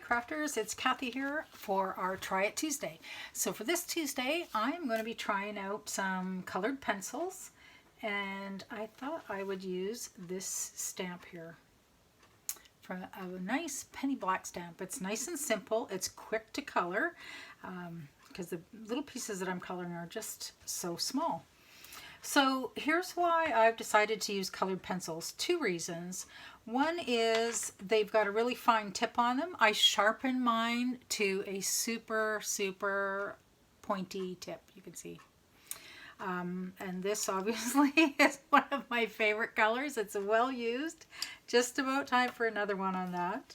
Crafters, it's Kathy here for our Try It Tuesday. So for this Tuesday, I'm going to be trying out some colored pencils, and I thought I would use this stamp here from a nice penny black stamp. It's nice and simple, it's quick to color because the little pieces that I'm coloring are just so small. So here's why I've decided to use colored pencils. Two reasons. One is they've got a really fine tip on them. I sharpen mine to a super pointy tip, you can see. And this obviously is one of my favorite colors. It's well used. Just about time for another one on that.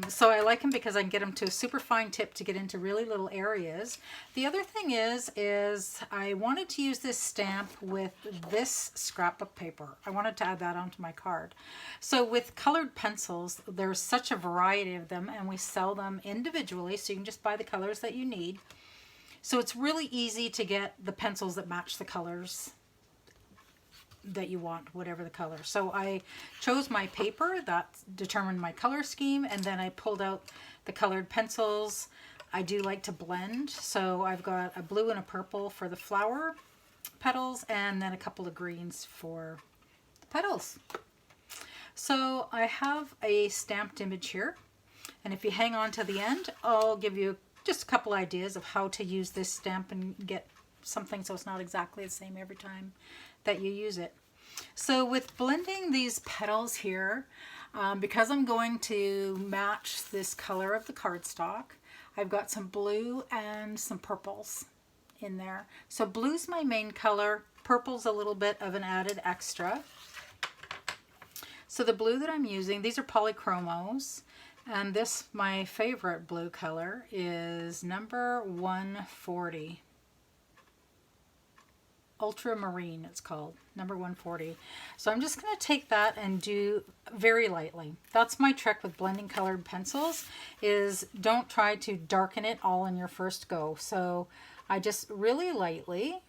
So I like them because I can get them to a super fine tip to get into really little areas. The other thing is I wanted to use this stamp with this scrapbook paper. I wanted to add that onto my card. So with colored pencils, there's such a variety of them, and we sell them individually, so you can just buy the colors that you need. So it's really easy to get the pencils that match the colors that you want, whatever the color. So I chose my paper that determined my color scheme, and then I pulled out the colored pencils. I do like to blend, so I've got a blue and a purple for the flower petals, and then a couple of greens for the petals. So I have a stamped image here, and if you hang on to the end, I'll give you just a couple ideas of how to use this stamp and get something so it's not exactly the same every time that you use it. So with blending these petals here, because I'm going to match this color of the cardstock, I've got some blue and some purples in there. So blue's my main color, purple's a little bit of an added extra. So the blue that I'm using, these are Polychromos, and this, my favorite blue color, is number 140. Ultramarine it's called, number 140. So I'm just going to take that and do very lightly. That's my trick with blending colored pencils, is don't try to darken it all in your first go. So I just really lightly,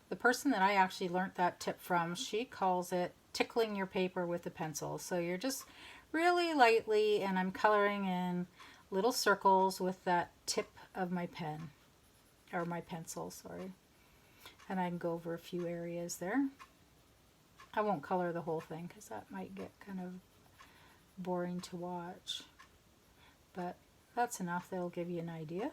the person that I actually learnt that tip from, she calls it tickling your paper with the pencil. So you're just really lightly, and I'm coloring in little circles with that tip of my pen, or my pencil, sorry. And I can go over a few areas there. I won't color the whole thing because that might get kind of boring to watch. But that's enough. That'll give you an idea.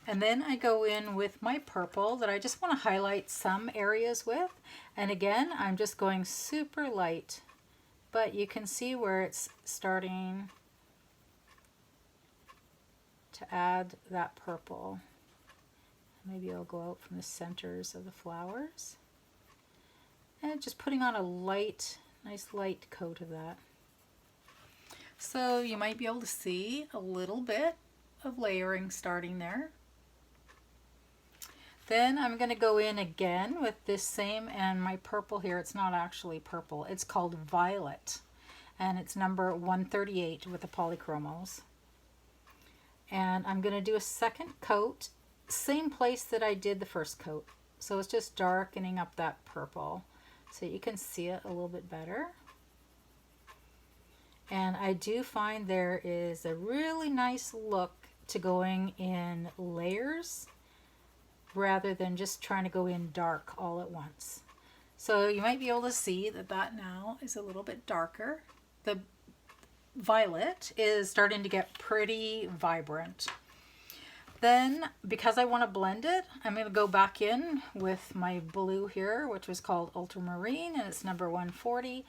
And then I go in with my purple that I just want to highlight some areas with. And again, I'm just going super light. But you can see where it's starting to add that purple. Maybe I'll go out from the centers of the flowers. And just putting on a light, nice light coat of that. So you might be able to see a little bit of layering starting there. Then I'm going to go in again with this same, and my purple here, it's not actually purple, it's called Violet. And it's number 138 with the Polychromos. And I'm going to do a second coat, same place that I did the first coat. So it's just darkening up that purple so you can see it a little bit better. And I do find there is a really nice look to going in layers rather than just trying to go in dark all at once. So you might be able to see that that now is a little bit darker. The violet is starting to get pretty vibrant. Then, because I want to blend it, I'm going to go back in with my blue here, which was called Ultramarine, and it's number 140.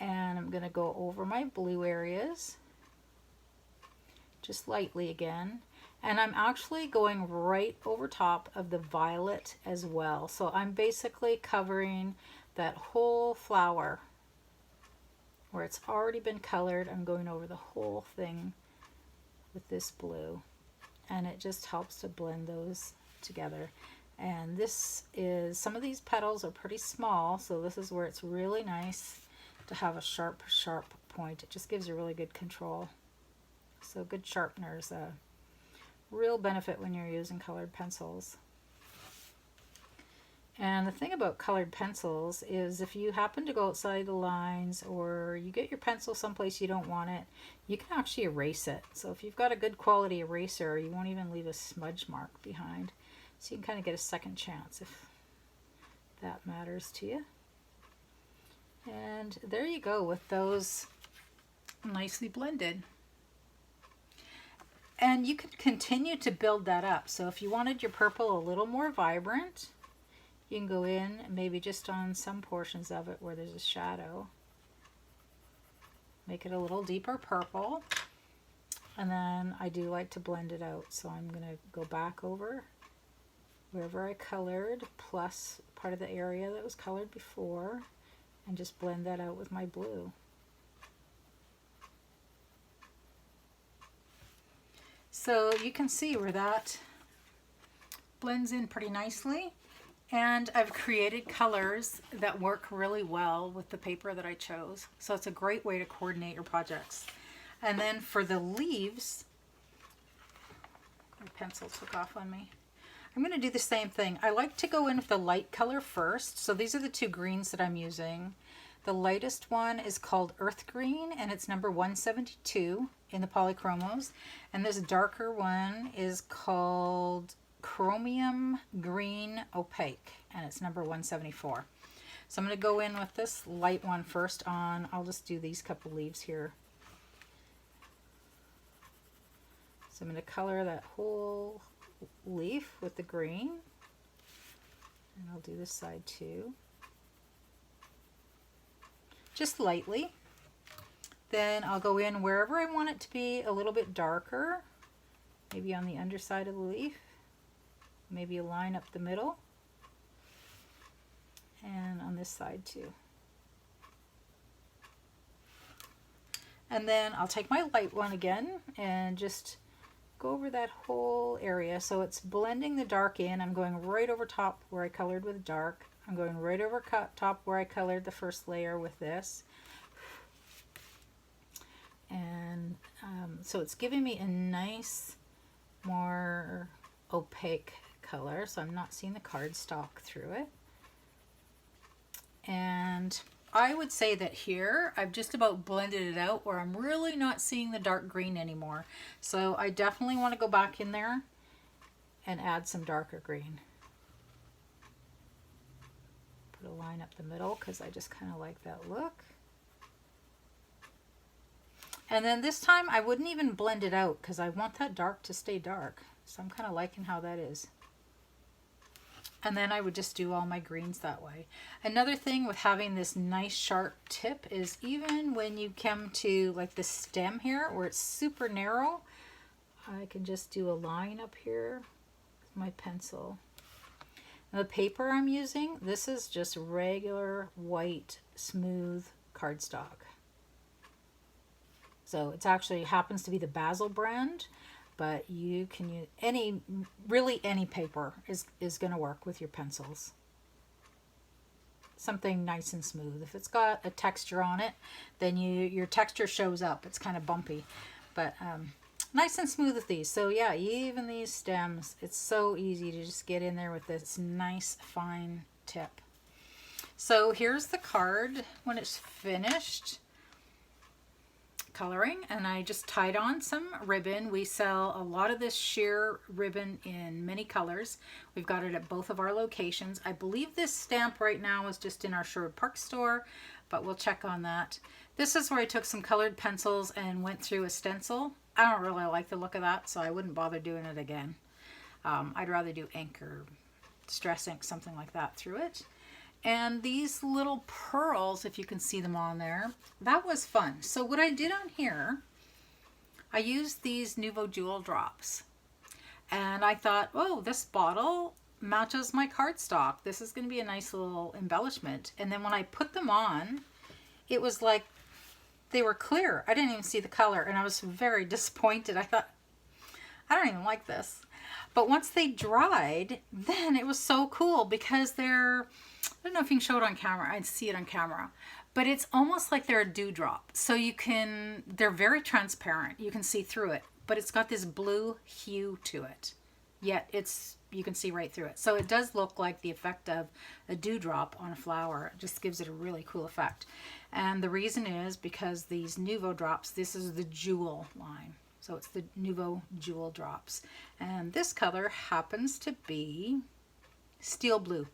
And I'm going to go over my blue areas, just lightly again. And I'm actually going right over top of the violet as well. So I'm basically covering that whole flower where it's already been colored. I'm going over the whole thing with this blue. And it just helps to blend those together. And this is, some of these petals are pretty small, so this is where it's really nice to have a sharp point. It just gives you really good control. So good sharpeners, a real benefit when you're using colored pencils. And the thing about colored pencils is if you happen to go outside the lines or you get your pencil someplace you don't want it, you can actually erase it. So if you've got a good quality eraser, you won't even leave a smudge mark behind. So you can kind of get a second chance if that matters to you. And there you go with those nicely blended. And you can continue to build that up. So if you wanted your purple a little more vibrant, you can go in maybe just on some portions of it where there's a shadow. Make it a little deeper purple. And then I do like to blend it out. So I'm going to go back over wherever I colored plus part of the area that was colored before and just blend that out with my blue. So you can see where that blends in pretty nicely. And I've created colors that work really well with the paper that I chose. So it's a great way to coordinate your projects. And then for the leaves, my pencil took off on me. I'm going to do the same thing. I like to go in with the light color first. So these are the two greens that I'm using. The lightest one is called Earth Green, and it's number 172 in the Polychromos. And this darker one is called Chromium Green Opaque, and it's number 174. So I'm going to go in with this light one first on, I'll just do these couple leaves here. So I'm going to color that whole leaf with the green, and I'll do this side too. Just lightly. Then I'll go in wherever I want it to be a little bit darker, maybe on the underside of the leaf. Maybe a line up the middle, and on this side too. And then I'll take my light one again and just go over that whole area. So it's blending the dark in. I'm going right over top where I colored with dark. I'm going right over top where I colored the first layer with this. And so it's giving me a nice, more opaque color, so I'm not seeing the cardstock through it. And I would say that here I've just about blended it out where I'm really not seeing the dark green anymore. So I definitely want to go back in there and add some darker green. Put a line up the middle because I just kind of like that look. And then this time I wouldn't even blend it out because I want that dark to stay dark. So I'm kind of liking how that is. And then I would just do all my greens that way. Another thing with having this nice sharp tip is even when you come to like the stem here where it's super narrow, I can just do a line up here with my pencil. Now the paper I'm using, this is just regular white smooth cardstock. So it actually happens to be the Basil brand, but you can use really any paper is going to work with your pencils. Something nice and smooth. If it's got a texture on it, then your texture shows up. It's kind of bumpy, but nice and smooth with these. So yeah, even these stems, it's so easy to just get in there with this nice fine tip. So here's the card when it's finished coloring, and I just tied on some ribbon. We sell a lot of this sheer ribbon in many colors. We've got it at both of our locations. I believe this stamp right now is just in our Sherwood Park store, but we'll check on that. This is where I took some colored pencils and went through a stencil. I don't really like the look of that, so I wouldn't bother doing it again. I'd rather do ink or distress ink, something like that through it. And these little pearls, if you can see them on there, that was fun. So what I did on here, I used these Nouveau Jewel drops. And I thought, oh, this bottle matches my cardstock. This is going to be a nice little embellishment. And then when I put them on, it was like they were clear. I didn't even see the color, and I was very disappointed. I thought, I don't even like this. But once they dried, then it was so cool because they're, I don't know if you can show it on camera. I'd see it on camera. But it's almost like they're a dewdrop. So they're very transparent. You can see through it. But it's got this blue hue to it. yet you can see right through it. So it does look like the effect of a dewdrop on a flower. It just gives it a really cool effect. And the reason is because these Nuvo drops, this is the Jewel line. So it's the Nuvo Jewel drops. And this color happens to be steel blue.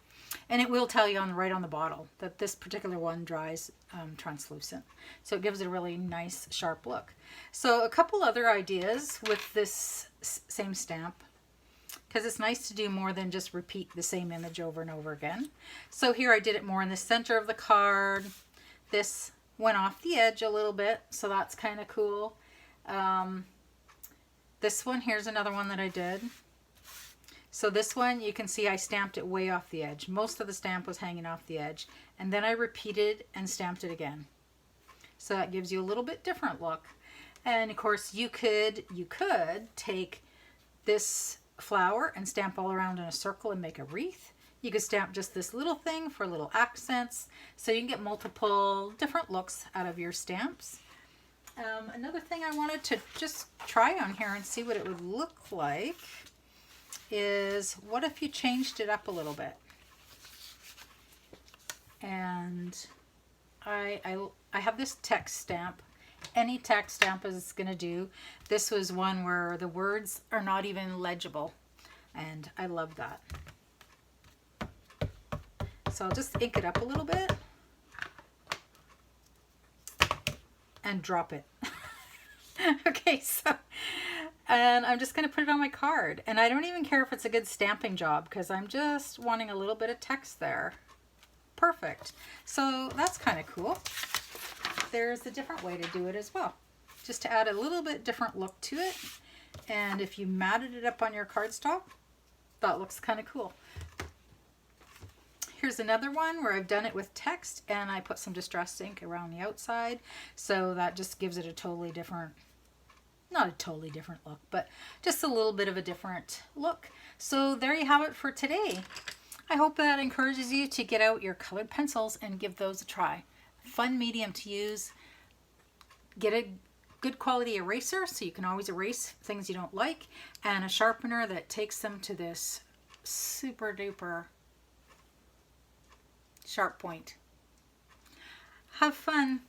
And it will tell you right on the bottle that this particular one dries translucent. So it gives it a really nice sharp look. So a couple other ideas with this same stamp, because it's nice to do more than just repeat the same image over and over again. So here I did it more in the center of the card. This went off the edge a little bit, so that's kind of cool. This one, here's another one that I did. So this one, you can see I stamped it way off the edge. Most of the stamp was hanging off the edge. And then I repeated and stamped it again. So that gives you a little bit different look. And of course, you could take this flower and stamp all around in a circle and make a wreath. You could stamp just this little thing for little accents. So you can get multiple different looks out of your stamps. Another thing I wanted to just try on here and see what it would look like is, what if you changed it up a little bit? And I have this text stamp. Any text stamp is going to do. This was one where the words are not even legible, and I love that. So I'll just ink it up a little bit and drop it. Okay, so, and I'm just going to put it on my card. And I don't even care if it's a good stamping job, because I'm just wanting a little bit of text there. Perfect. So that's kind of cool. There's a different way to do it as well, just to add a little bit different look to it. And if you matted it up on your cardstock, that looks kind of cool. Here's another one where I've done it with text, and I put some distressed ink around the outside, so that just gives it a totally different, not a totally different look, but just a little bit of a different look. So there you have it for today. I hope that encourages you to get out your colored pencils and give those a try. Fun medium to use. Get a good quality eraser so you can always erase things you don't like, and a sharpener that takes them to this super duper sharp point. Have fun.